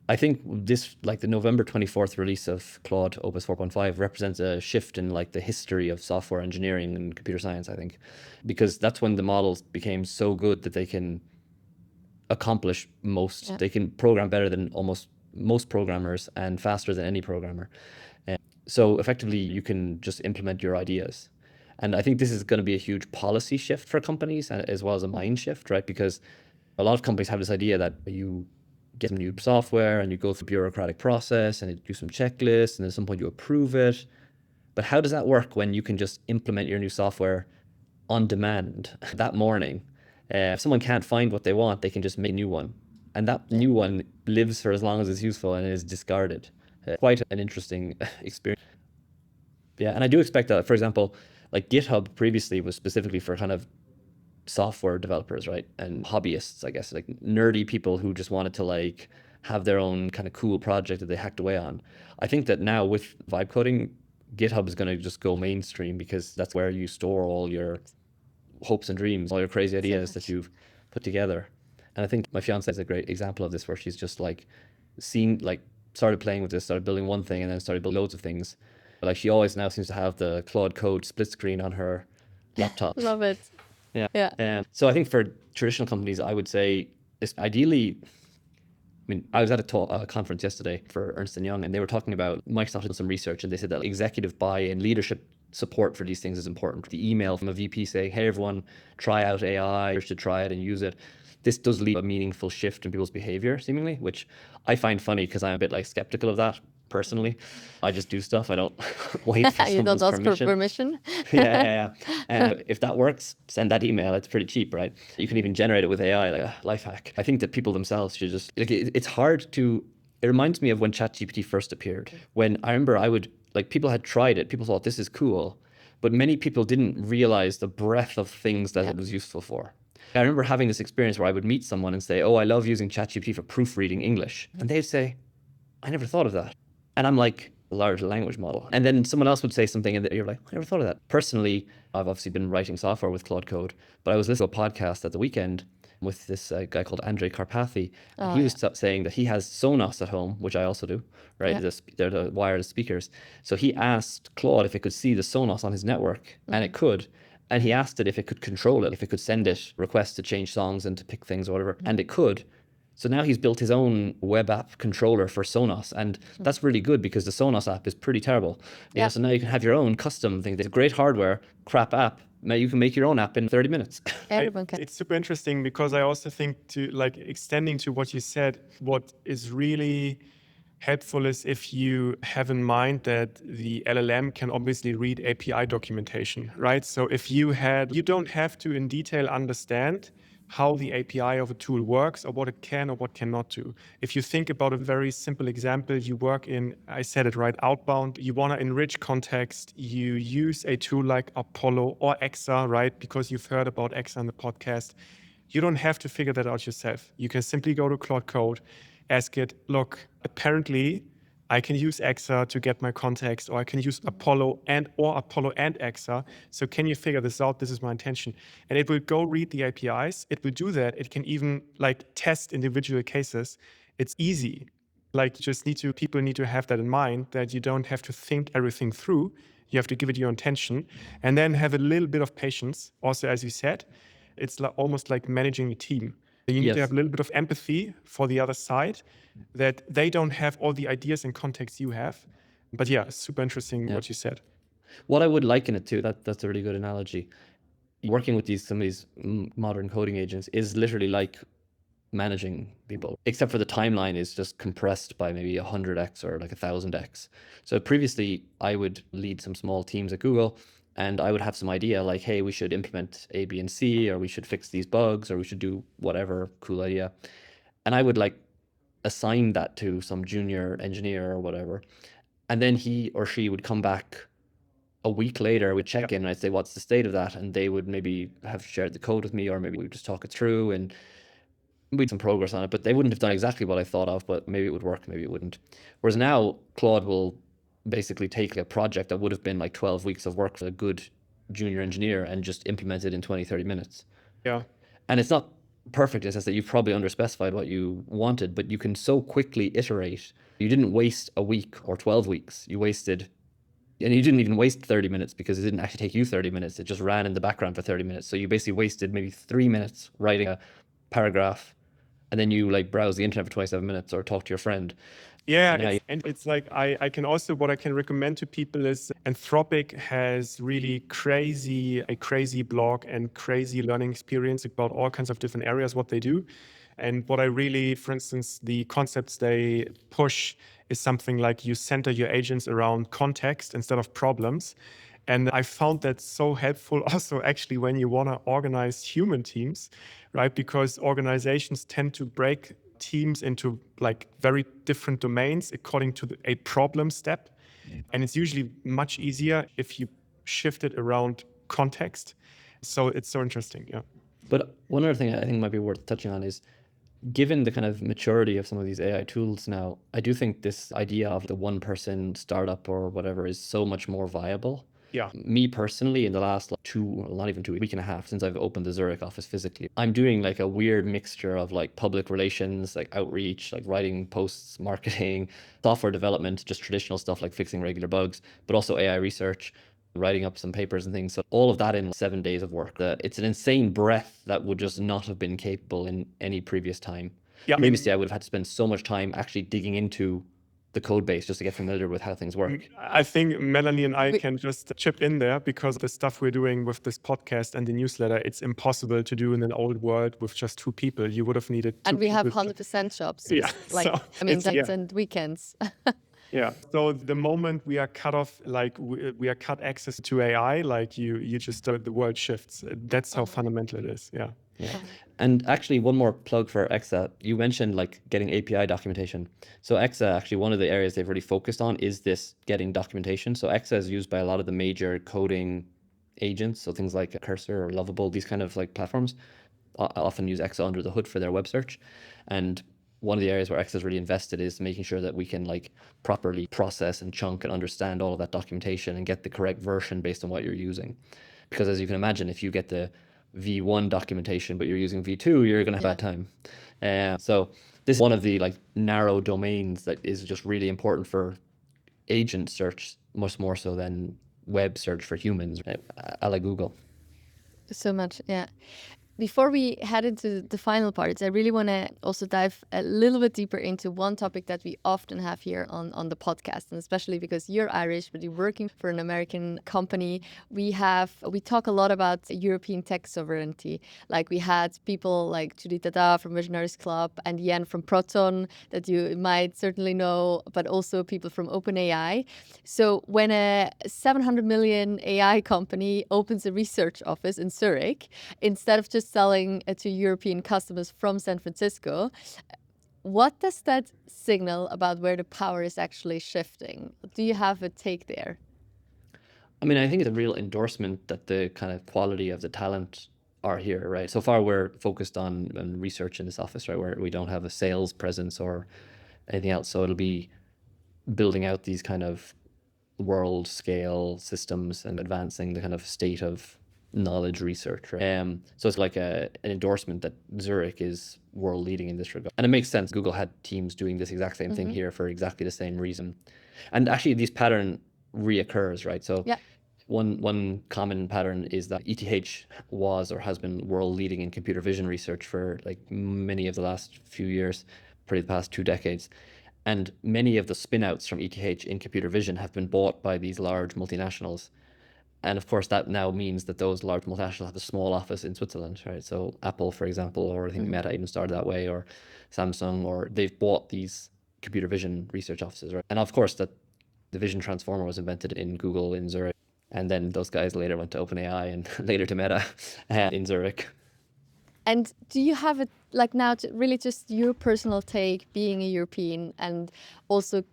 I think this, like the November 24th release of Claude Opus 4.5 represents a shift in like the history of software engineering and computer science, I think, because that's when the models became so good that they can accomplish most. They can program better than almost most programmers and faster than any programmer. So effectively, you can just implement your ideas. And I think this is going to be a huge policy shift for companies, as well as a mind shift, right? Because a lot of companies have this idea that you get some new software and you go through a bureaucratic process and you do some checklists and at some point you approve it. But how does that work when you can just implement your new software on demand that morning? If someone can't find what they want, they can just make a new one. And that new one lives for as long as it's useful and is discarded. Quite an interesting experience. Yeah, and I do expect that, for example, like GitHub previously was specifically for kind of software developers, right? And hobbyists, I guess, like nerdy people who just wanted to like have their own kind of cool project that they hacked away on. I think that now with vibe coding, GitHub is going to just go mainstream because that's where you store all your hopes and dreams, all your crazy ideas that you've put together. And I think my fiance is a great example of this, where she's just like started playing with this, started building one thing, and then started building loads of things. But like she always now seems to have the Claude Code split screen on her laptop. Love it. Yeah. Yeah. So I think for traditional companies, I would say ideally, I mean, I was at a conference yesterday for Ernst & Young, and they were talking about Microsoft did some research, and they said that executive buy-in, leadership support for these things is important. The email from a VP saying, hey, everyone, try out AI, you should try it and use it. This does lead to a meaningful shift in people's behavior, seemingly, which I find funny because I'm a bit like skeptical of that personally. I just do stuff. I don't wait for You don't someone's ask for permission. permission? If that works, send that email. It's pretty cheap, right? You can even generate it with AI, like a life hack. I think that people themselves should just, like, it's hard to, it reminds me of when ChatGPT first appeared. When I remember people had tried it, people thought this is cool, but many people didn't realize the breadth of things that it was useful for. I remember having this experience where I would meet someone and say, oh, I love using ChatGPT for proofreading English. And they'd say, I never thought of that. And I'm like, a large language model. And then someone else would say something and you're like, I never thought of that. Personally, I've obviously been writing software with Claude Code, but I was listening to a podcast at the weekend with this guy called Andrej Karpathy. And he was saying that he has Sonos at home, which I also do, right? Yeah. They're the wireless speakers. So he asked Claude if it could see the Sonos on his network, and it could. And he asked it if it could control it, if it could send it requests to change songs and to pick things or whatever, and it could. So now he's built his own web app controller for Sonos, and that's really good because the Sonos app is pretty terrible. Yeah. So now you can have your own custom thing. It's great hardware, crap app. Now you can make your own app in 30 minutes. Everyone can. It's super interesting because I also think, to like extending to what you said, what is really helpful is if you have in mind that the LLM can obviously read API documentation, right? So if you don't have to in detail understand how the API of a tool works or what it can or what cannot do. If you think about a very simple example, you work in, I said it right, outbound, you want to enrich context, you use a tool like Apollo or Exa, right? Because you've heard about Exa on the podcast. You don't have to figure that out yourself. You can simply go to Claude Code, ask it, look, apparently I can use Exa to get my context, or I can use Apollo and Exa. So can you figure this out? This is my intention. And it will go read the APIs. It will do that. It can even like test individual cases. It's easy. Like people need to have that in mind, that you don't have to think everything through. You have to give it your intention and then have a little bit of patience. Also, as you said, it's almost like managing a team. You need to have a little bit of empathy for the other side, that they don't have all the ideas and context you have. But yeah, super interesting what you said. What I would liken it to, that's a really good analogy. Working with some of these modern coding agents is literally like managing people, except for the timeline is just compressed by maybe 100x or like 1000x. So previously I would lead some small teams at Google, and I would have some idea like, hey, we should implement A, B, and C, or we should fix these bugs, or we should do whatever cool idea. And I would like assign that to some junior engineer or whatever. And then he or she would come back a week later, we'd check in and I'd say, what's the state of that? And they would maybe have shared the code with me, or maybe we would just talk it through and we'd some progress on it, but they wouldn't have done exactly what I thought of, but maybe it would work, maybe it wouldn't. Whereas now Claude will basically take a project that would have been like 12 weeks of work for a good junior engineer and just implement it in 20, 30 minutes. Yeah. And it's not perfect in the sense that you've probably underspecified what you wanted, but you can so quickly iterate. You didn't waste a week or 12 weeks. You didn't even waste 30 minutes because it didn't actually take you 30 minutes. It just ran in the background for 30 minutes. So you basically wasted maybe 3 minutes writing a paragraph, and then you like browse the internet for 27 minutes or talk to your friend. Yeah, and it's like I can also, what I can recommend to people is Anthropic has really a crazy blog and crazy learning experience about all kinds of different areas, what they do. And what I really, for instance, the concepts they push is something like you center your agents around context instead of problems. And I found that so helpful also actually when you want to organize human teams, right? Because organizations tend to break teams into like very different domains according to a problem step. And it's usually much easier if you shift it around context. So it's so interesting, yeah. But one other thing I think might be worth touching on is given the kind of maturity of some of these AI tools now, I do think this idea of the one person startup or whatever is so much more viable. Yeah. Me personally, in the last not even 2 week and a half since I've opened the Zurich office physically, I'm doing like a weird mixture of like public relations, like outreach, like writing posts, marketing, software development, just traditional stuff like fixing regular bugs, but also AI research, writing up some papers and things. So all of that in 7 days of work. It's an insane breadth that would just not have been capable in any previous time. Yeah. Previously, I would have had to spend so much time actually digging into the code base just to get familiar with how things work. I think Melanie and I We- can just chip in there, because the stuff we're doing with this podcast and the newsletter, it's impossible to do in an old world with just 2 people. You would have needed 2 And we have people. 100% jobs. Yeah, Like, so I mean, it's- nights yeah. and weekends. Yeah. So the moment we are cut off, like we are cut access to AI, like you just the world shifts. That's how fundamental it is. Yeah. Yeah. And actually, one more plug for EXA. You mentioned like getting API documentation. So EXA, actually, one of the areas they've really focused on is this getting documentation. So EXA is used by a lot of the major coding agents. So things like Cursor or Lovable, these kind of like platforms often use EXA under the hood for their web search. And one of the areas where EXA is really invested is making sure that we can like properly process and chunk and understand all of that documentation and get the correct version based on what you're using. Because as you can imagine, if you get the V1 documentation, but you're using V2, you're going to have a bad time. So this is one of the like narrow domains that is just really important for agent search, much more so than web search for humans, a la Google. So much, yeah. Before we head into the final parts, I really want to also dive a little bit deeper into one topic that we often have here on the podcast, and especially because you're Irish, but you're working for an American company. We talk a lot about European tech sovereignty. Like we had people like Judy Dada from Visionaries Club and Yen from Proton that you might certainly know, but also people from OpenAI. So when a 700 million AI company opens a research office in Zurich, instead of just selling to European customers from San Francisco, what does that signal about where the power is actually shifting? Do you have a take there? I mean, I think it's a real endorsement that the kind of quality of the talent are here, right? So far, we're focused on research in this office, right, where we don't have a sales presence or anything else. So it'll be building out these kind of world scale systems and advancing the kind of state of knowledge research, right? So it's like an endorsement that Zurich is world leading in this regard. And it makes sense. Google had teams doing this exact same thing here for exactly the same reason. And actually this pattern reoccurs, right? So Yeah. One common pattern is that ETH was or has been world leading in computer vision research for like many of the last few years, probably the past 2 decades. And many of the spin-outs from ETH in computer vision have been bought by these large multinationals. And of course, that now means that those large multinationals have a small office in Switzerland, right? So Apple, for example, or I think Meta even started that way, or Samsung, or they've bought these computer vision research offices, right? And of course, that the vision transformer was invented in Google in Zurich. And then those guys later went to OpenAI and later to Meta in Zurich. And do you have it like now, really just your personal take, being a European and also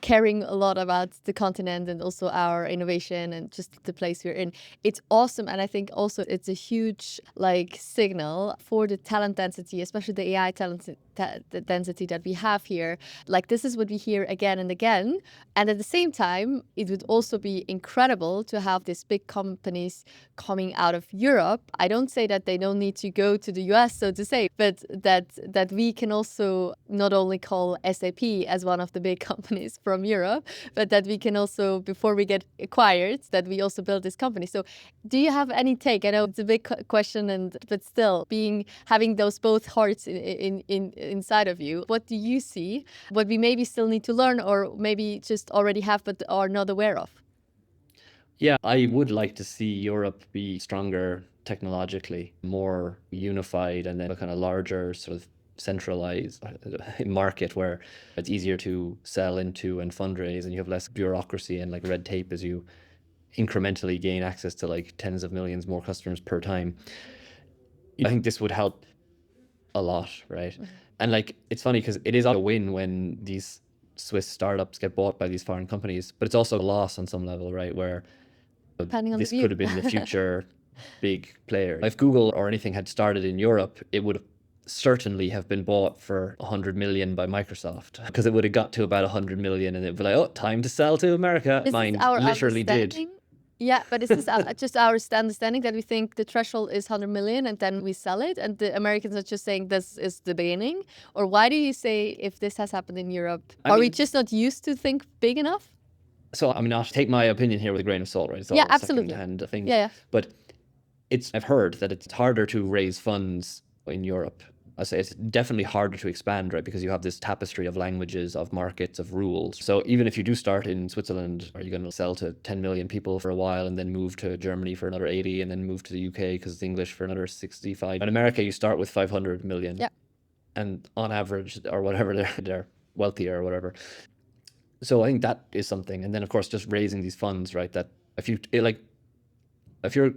caring a lot about the continent and also our innovation and just the place we're in? It's awesome. And I think also it's a huge like signal for the talent density, especially the AI talent the density that we have here. Like this is what we hear again and again. And at the same time, it would also be incredible to have these big companies coming out of Europe. I don't say that they don't need to go to the US, so to say, but that we can also not only call SAP as one of the big companies from Europe, but that we can also, before we get acquired, that we also build this company. So do you have any take? I know it's a big question, but still having those both hearts inside of you, what do you see? What we maybe still need to learn or maybe just already have but are not aware of? Yeah, I would like to see Europe be stronger technologically, more unified, and then a kind of larger sort of centralized market where it's easier to sell into and fundraise, and you have less bureaucracy and like red tape as you incrementally gain access to like tens of millions more customers per time. I think this would help a lot, right? And like it's funny because it is a win when these Swiss startups get bought by these foreign companies, but it's also a loss on some level, right? Where Depending on this the view. could have been the future big player. If Google or anything had started in Europe, it would have certainly have been bought for 100 million by Microsoft, because it would have got to about 100 million and it'd be like, oh, time to sell to America. Is this Mine our literally did. understanding? Yeah, but is this just our understanding that we think the threshold is 100 million and then we sell it, and the Americans are just saying this is the beginning? Or why do you say if this has happened in Europe? I Are we mean- just not used to think big enough? So I'm not take my opinion here with a grain of salt, right? It's all Yeah, absolutely. secondhand things. Yeah, yeah. But I've heard that it's harder to raise funds in Europe. I say it's definitely harder to expand, right? Because you have this tapestry of languages, of markets, of rules. So even if you do start in Switzerland, are you going to sell to 10 million people for a while and then move to Germany for another 80 and then move to the UK because it's English for another 65? In America, you start with 500 million. Yeah. And on average, or whatever, they're wealthier or whatever. So I think that is something. And then, of course, just raising these funds, right? That if you're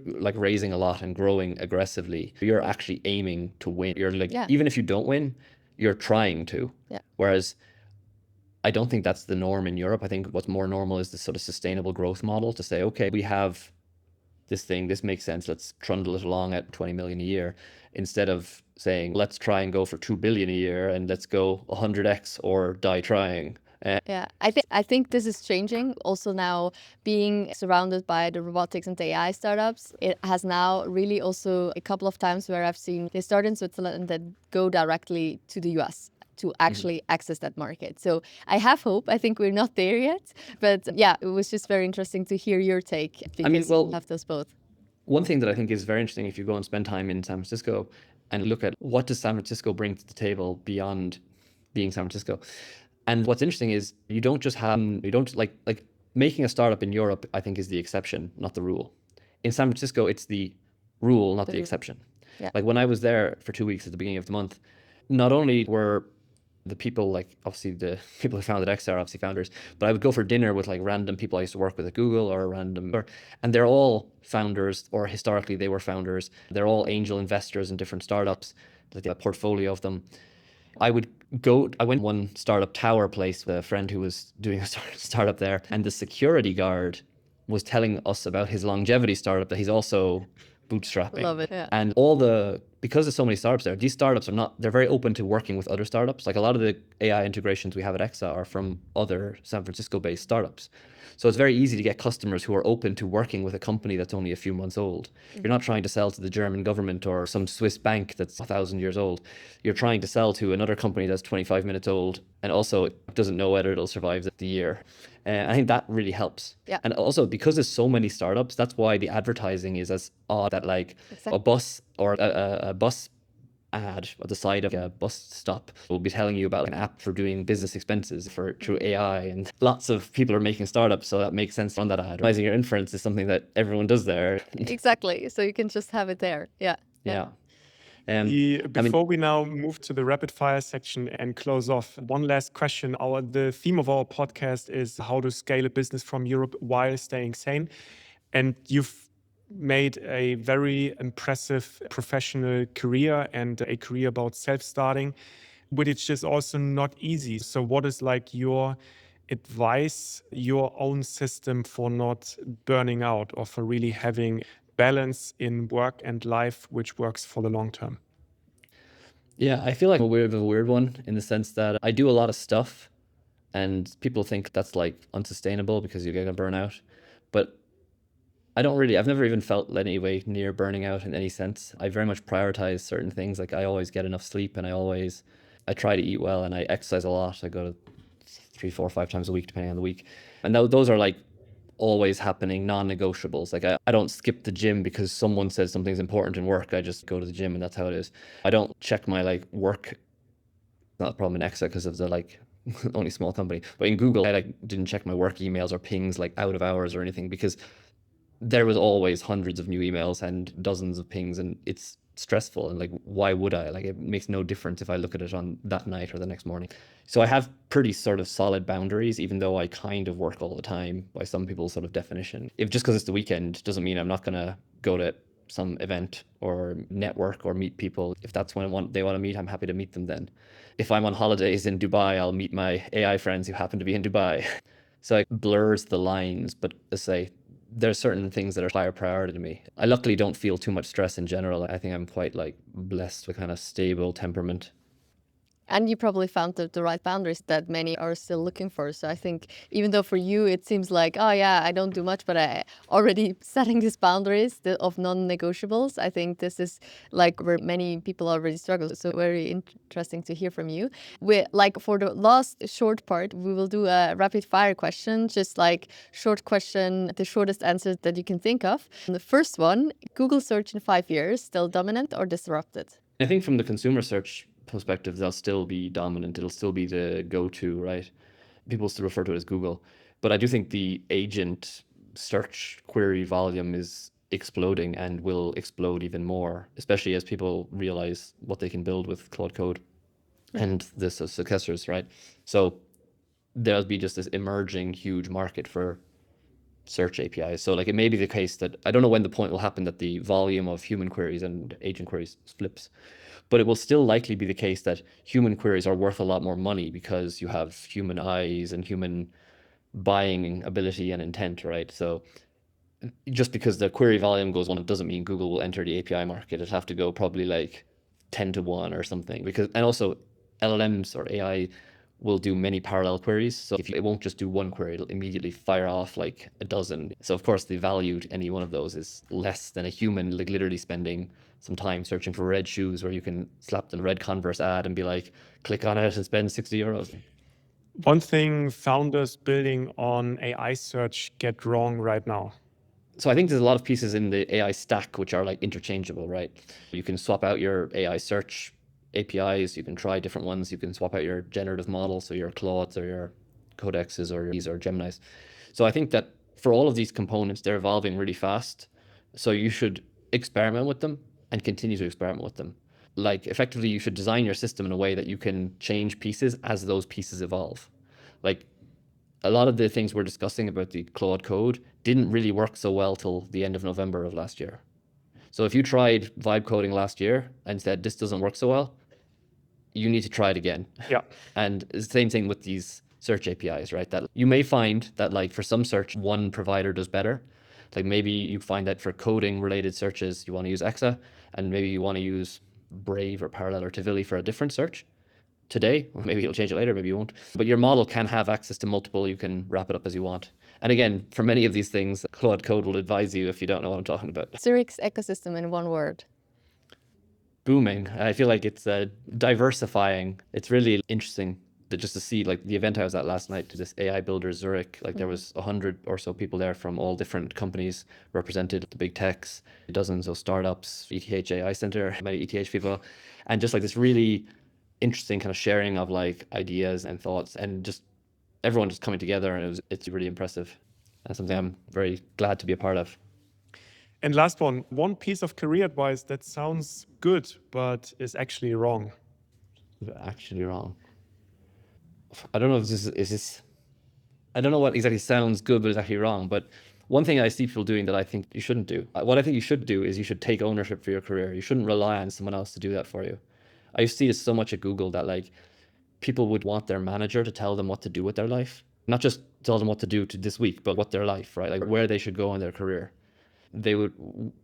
like raising a lot and growing aggressively, you're actually aiming to win. You're like, Yeah. even if you don't win, you're trying to. Yeah. Whereas I don't think that's the norm in Europe. I think what's more normal is this sort of sustainable growth model to say, okay, we have this thing, this makes sense. Let's trundle it along at 20 million a year, instead of saying, let's try and go for 2 billion a year and let's go 100x or die trying. Yeah, I think this is changing. Also now being surrounded by the robotics and AI startups, it has now really also a couple of times where I've seen they start in Switzerland and then go directly to the US to actually access that market. So I have hope. I think we're not there yet, but yeah, it was just very interesting to hear your take, because you have those both. One thing that I think is very interesting, if you go and spend time in San Francisco and look at what does San Francisco bring to the table beyond being San Francisco. And what's interesting is you don't like making a startup in Europe, I think, is the exception, not the rule. In San Francisco, it's the rule, not the exception. Yeah. Like when I was there for 2 weeks at the beginning of the month, not only were the people, like obviously the people who founded X are obviously founders, but I would go for dinner with like random people I used to work with at Google and they're all founders, or historically they were founders. They're all angel investors in different startups, like a portfolio of them. I went one startup tower place with a friend who was doing a startup there, and the security guard was telling us about his longevity startup that he's also bootstrapping. Love it. Yeah. And because there's so many startups there, these startups they're very open to working with other startups. Like a lot of the AI integrations we have at Exa are from other San Francisco-based startups. So it's very easy to get customers who are open to working with a company that's only a few months old. You're not trying to sell to the German government or some Swiss bank that's 1,000 years old. You're trying to sell to another company that's 25 minutes old and also doesn't know whether it'll survive the year. I think that really helps. Yeah. And also because there's so many startups, that's why the advertising is as odd, that like a bus or a bus ad at the side of a bus stop will be telling you about an app for doing business expenses through AI, and lots of people are making startups, so that makes sense to run that ad. Rising your inference is something that everyone does there. Exactly. So you can just have it there. Yeah. Yeah. Before we now move to the rapid fire section and close off, one last question. The theme of our podcast is how to scale a business from Europe while staying sane. And you've made a very impressive professional career and a career about self-starting, but it's just also not easy. So what is like your advice, your own system for not burning out, or for really having balance in work and life, which works for the long term? Yeah, I feel like I'm a weird one in the sense that I do a lot of stuff and people think that's like unsustainable because you're going to burn out. But I've never even felt any way near burning out in any sense. I very much prioritize certain things. Like I always get enough sleep, and I try to eat well, and I exercise a lot. I go to 3, 4, 5 times a week, depending on the week. And those are like always happening non-negotiables. Like I don't skip the gym because someone says something's important in work. I just go to the gym and that's how it is. I don't check my like work. Not a problem in Exa because of the like only small company. But in Google, I like didn't check my work emails or pings like out of hours or anything, because there was always hundreds of new emails and dozens of pings, and it's stressful. And like, why would I? Like, it makes no difference if I look at it on that night or the next morning. So I have pretty sort of solid boundaries, even though I kind of work all the time by some people's sort of definition. If just because it's the weekend doesn't mean I'm not going to go to some event or network or meet people. If that's when they want to meet, I'm happy to meet them then. If I'm on holidays in Dubai, I'll meet my AI friends who happen to be in Dubai. So it blurs the lines, but let's say there's certain things that are higher priority to me. I luckily don't feel too much stress in general. I think I'm quite like blessed with kind of stable temperament. And you probably found the right boundaries that many are still looking for. So I think even though for you it seems like, oh yeah, I don't do much, but I already setting these boundaries of non-negotiables, I think this is like where many people already struggle. So very interesting to hear from you. We like for the last short part, we will do a rapid fire question, just like short question, the shortest answer that you can think of. And the first one, Google search in 5 years, still dominant or disrupted? I think from the consumer search perspective, they'll still be dominant. It'll still be the go-to, right? People still refer to it as Google. But I do think the agent search query volume is exploding and will explode even more, especially as people realize what they can build with Claude Code and the successors, right? So there'll be just this emerging huge market for search APIs. So like it may be the case that I don't know when the point will happen that the volume of human queries and agent queries flips, but it will still likely be the case that human queries are worth a lot more money because you have human eyes and human buying ability and intent, right? So just because the query volume goes on, it doesn't mean Google will enter the API market. It'd have to go probably like 10 to 1 or something. Because, and also LLMs or AI will do many parallel queries. So if it won't just do one query, it'll immediately fire off like a dozen. So of course the value to any one of those is less than a human, like literally spending some time searching for red shoes where you can slap the red Converse ad and be like, click on it and spend 60 euros. One thing founders building on AI search get wrong right now. So I think there's a lot of pieces in the AI stack which are like interchangeable, right? You can swap out your AI search APIs, you can try different ones, you can swap out your generative models, so your Claudes or your Codexes or these or Geminis. So I think that for all of these components, they're evolving really fast. So you should experiment with them and continue to experiment with them. Like effectively, you should design your system in a way that you can change pieces as those pieces evolve. Like a lot of the things we're discussing about the Claude code didn't really work so well till the end of November of last year. So if you tried vibe coding last year and said this doesn't work so well, you need to try it again. Yeah. And it's the same thing with these search APIs, right? That you may find that like for some search, one provider does better. Like maybe you find that for coding related searches, you want to use Exa, and maybe you want to use Brave or Parallel or Tivoli for a different search today, or maybe you'll change it later, maybe you won't. But your model can have access to multiple, you can wrap it up as you want. And again, for many of these things, Claude Code will advise you if you don't know what I'm talking about. Zurich's ecosystem in one word. Booming. I feel like it's diversifying. It's really interesting just to see like the event I was at last night to this AI builder Zurich. Like there was 100 or so people there from all different companies represented, the big techs, dozens of startups, ETH AI Center, many ETH people, and just like this really interesting kind of sharing of like ideas and thoughts and just everyone just coming together, and it's really impressive and something I'm very glad to be a part of. And last one piece of career advice that sounds good, but is actually wrong. Actually wrong. I don't know if this is I don't know what exactly sounds good but is actually wrong, but one thing I see people doing that I think you shouldn't do, what I think you should do is you should take ownership for your career. You shouldn't rely on someone else to do that for you. I used to see this so much at Google that like people would want their manager to tell them what to do with their life, not just tell them what to do to this week, but what their life, right? Like where they should go in their career.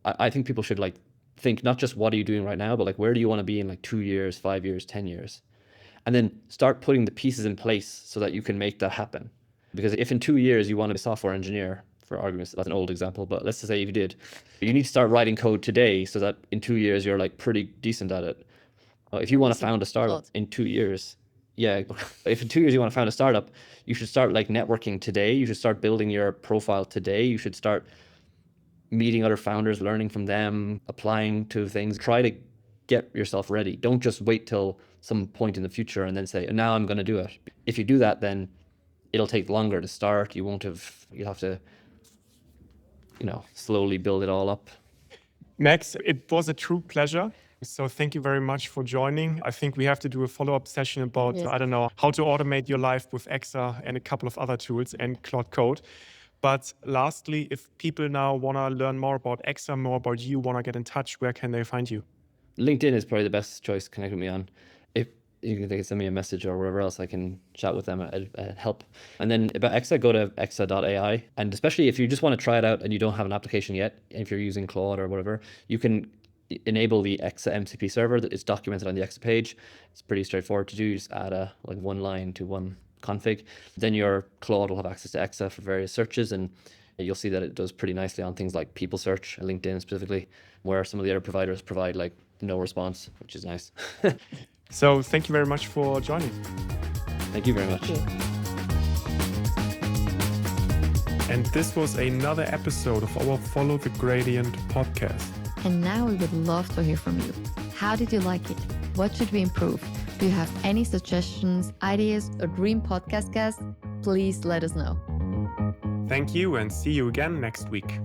I think people should like think not just what are you doing right now, but like where do you want to be in like 2 years, 5 years, 10 years, and then start putting the pieces in place so that you can make that happen. Because if in 2 years you want to be a software engineer, for arguments, that's an old example, but let's just say if you did, you need to start writing code today so that in 2 years you're like pretty decent at it. If you want to found a startup in 2 years, yeah, if in 2 years you want to found a startup, you should start like networking today. You should start building your profile today. You should start meeting other founders, learning from them, applying to things. Try to get yourself ready. Don't just wait till some point in the future and then say, now I'm going to do it. If you do that, then it'll take longer to start. You'll have to, slowly build it all up. Max, it was a true pleasure. So thank you very much for joining. I think we have to do a follow-up session about, I don't know, how to automate your life with Exa and a couple of other tools and Claude Code. But lastly, if people now want to learn more about Exa, more about you, want to get in touch, where can they find you? LinkedIn is probably the best choice to connect with me on. they can send me a message or wherever else. I can chat with them. I'd help. And then about Exa, go to exa.ai. And especially if you just want to try it out and you don't have an application yet, if you're using Claude or whatever, you can enable the Exa MCP server that is documented on the Exa page. It's pretty straightforward to do. You just add one line to one config. Then your Claude will have access to Exa for various searches, and you'll see that it does pretty nicely on things like people search, LinkedIn specifically, where some of the other providers provide like no response, which is nice. So thank you very much for joining. Thank you very much. And this was another episode of our Follow the Gradient podcast. And now we would love to hear from you. How did you like it? What should we improve? Do you have any suggestions, ideas, or dream podcast guests? Please let us know. Thank you and see you again next week.